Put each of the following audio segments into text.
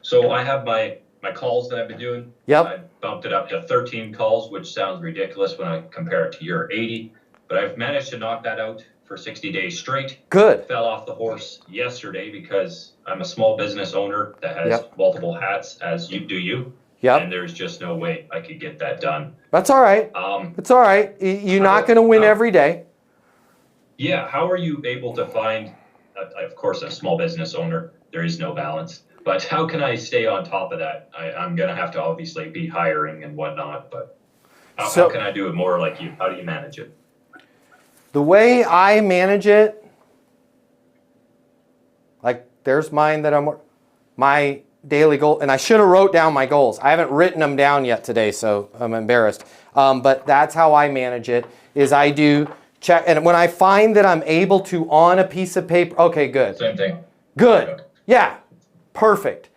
So I have my calls that I've been doing. Yep. I bumped it up to 13 calls, which sounds ridiculous when I compare it to your 80. But I've managed to knock that out for 60 days straight. Good. Fell off the horse yesterday because I'm a small business owner that has Yep. multiple hats, as you do. Yep. And there's just no way I could get that done. That's all right. It's all right. You're not going to win every day. Yeah. How are you able to find, of course, a small business owner, there is no balance. But how can I stay on top of that? I'm going to have to obviously be hiring and whatnot, but how can I do it more like you? How do you manage it? The way I manage it, like there's mine that my daily goal, and I should have wrote down my goals. I haven't written them down yet today, so I'm embarrassed. But that's how I manage it, is I do check, and when I find that I'm able to on a piece of paper, okay, good. Same thing. Good. Yeah. Perfect.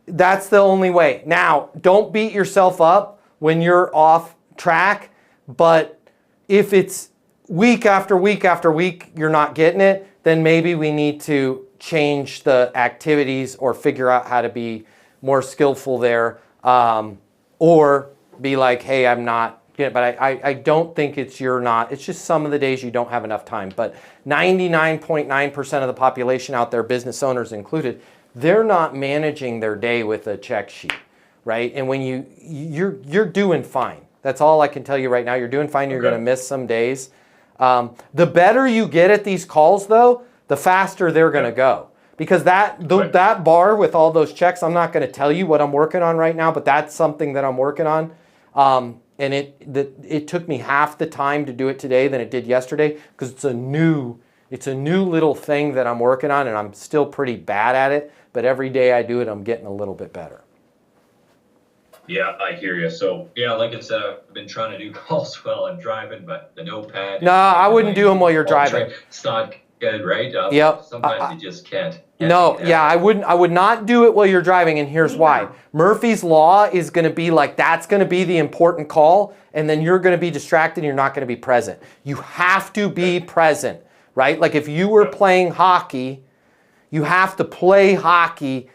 That's the only way. Now, don't beat yourself up when you're off track, but if it's week after week after week, you're not getting it, then maybe we need to change the activities or figure out how to be more skillful there, or be like, hey, I'm not getting it. But I don't think it's it's just some of the days you don't have enough time. But 99.9% of the population out there, business owners included, they're not managing their day with a check sheet, right? And when you're doing fine. That's all I can tell you right now. You're doing fine. You're going to miss some days. The better you get at these calls, though, the faster they're going to go. Because that bar with all those checks, I'm not going to tell you what I'm working on right now, but that's something that I'm working on. And it took me half the time to do it today than it did yesterday, because it's a new little thing that I'm working on, and I'm still pretty bad at it. But every day I do it, I'm getting a little bit better. Yeah, I hear you. So, yeah, like I said, I've been trying to do calls while I'm driving, but the notepad. No, I wouldn't do them while you're driving. It's not good, right? Yep. Sometimes you just can't. No, yeah, I would not do it while you're driving, and here's why. Murphy's Law is going to be like, that's going to be the important call, and then you're going to be distracted and you're not going to be present. You have to be present, right? Like if you were playing hockey, you have to play hockey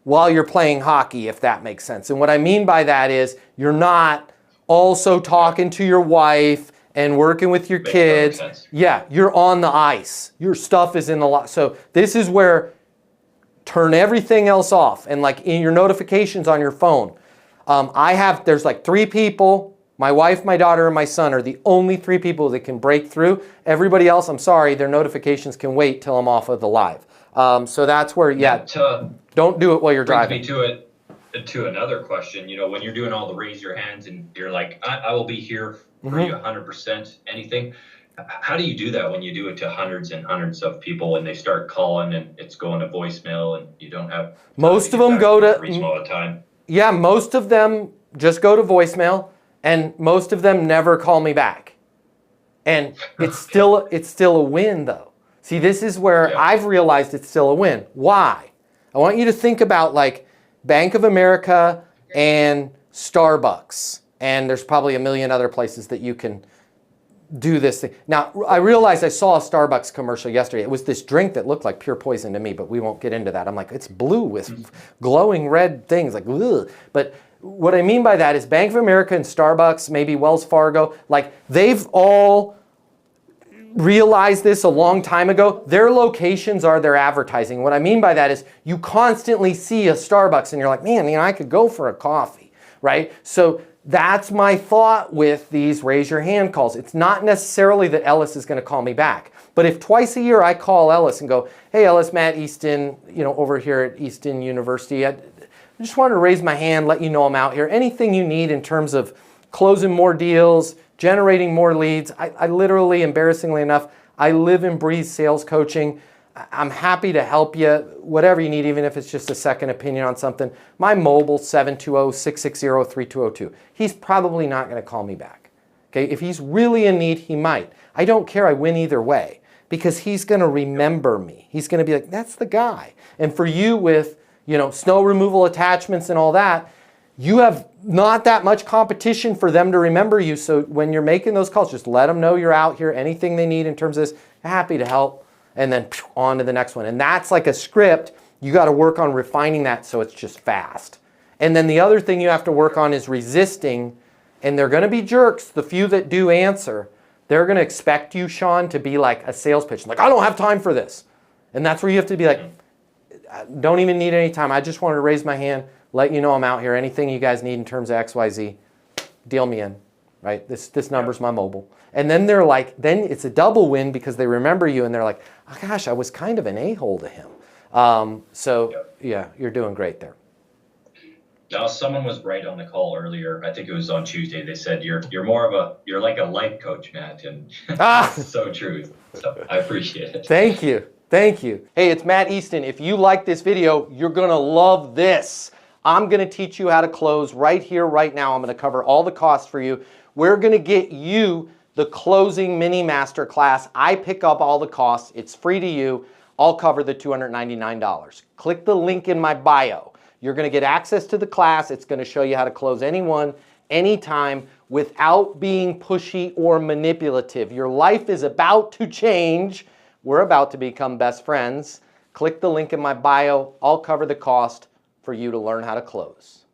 while you're playing hockey, if that makes sense. And what I mean by that is you're not also talking to your wife and working with your kids. Yeah, you're on the ice. Your stuff is in the lot. So this is where turn everything else off. And like in your notifications on your phone, there's like 3 people. My wife, my daughter, and my son are the only 3 people that can break through. Everybody else, I'm sorry, their notifications can wait till I'm off of the live. So that's where, don't do it while you're driving. Brings me to another question. You know, when you're doing all the raise your hands and you're like, I will be here for you 100%, anything. How do you do that when you do it to hundreds and hundreds of people and they start calling and it's going to voicemail and you don't have most of them go to reasonable time? Yeah, most of them just go to voicemail, and most of them never call me back. And it's still a win though. See, this is where I've realized it's still a win. Why? I want you to think about like Bank of America and Starbucks. And there's probably a million other places that you can do this thing. Now, I realized I saw a Starbucks commercial yesterday. It was this drink that looked like pure poison to me, but we won't get into that. I'm like, it's blue with glowing red things, like, ugh. But what I mean by that is Bank of America and Starbucks, maybe Wells Fargo, like they've all realized this a long time ago. Their locations are their advertising. What I mean by that is you constantly see a Starbucks and you're like, man, I could go for a coffee, right? So that's my thought with these raise your hand calls. It's not necessarily that Ellis is going to call me back. But if twice a year I call Ellis and go, hey Ellis, Matt Easton, over here at Easton University, I just wanted to raise my hand, let you know I'm out here. Anything you need in terms of closing more deals, generating more leads. I literally, embarrassingly enough, I live and breathe sales coaching. I'm happy to help you, whatever you need, even if it's just a second opinion on something. My mobile, 720-660-3202. He's probably not going to call me back. Okay, if he's really in need, he might. I don't care, I win either way, because he's going to remember me. He's going to be like, that's the guy. And for you with, snow removal attachments and all that, you have not that much competition for them to remember you. So when you're making those calls, just let them know you're out here. Anything they need in terms of this, happy to help. And then on to the next one. And that's like a script You got to work on refining that so it's just fast. And then the other thing you have to work on is resisting, and they're going to be jerks, the few that do answer. They're going to expect you, Sean, to be like a sales pitch. Like, I don't have time for this. And that's where you have to be like, don't even need any time. I just wanted to raise my hand, let you know I'm out here. Anything you guys need in terms of XYZ, deal me in, right? This number's my mobile. And then they're like, then it's a double win because they remember you and they're like, oh gosh, I was kind of an a-hole to him. Yeah, you're doing great there. Now, someone was right on the call earlier. I think it was on Tuesday. They said you're like a life coach, Matt, and it's so true. So I appreciate it. Thank you. Thank you. Hey, it's Matt Easton. If you like this video, you're gonna love this. I'm gonna teach you how to close right here, right now. I'm gonna cover all the costs for you. We're gonna get you the closing mini master class. I pick up all the costs. It's free to you. I'll cover the $299. Click the link in my bio. You're going to get access to the class. It's going to show you how to close anyone, anytime, without being pushy or manipulative. Your life is about to change. We're about to become best friends. Click the link in my bio. I'll cover the cost for you to learn how to close.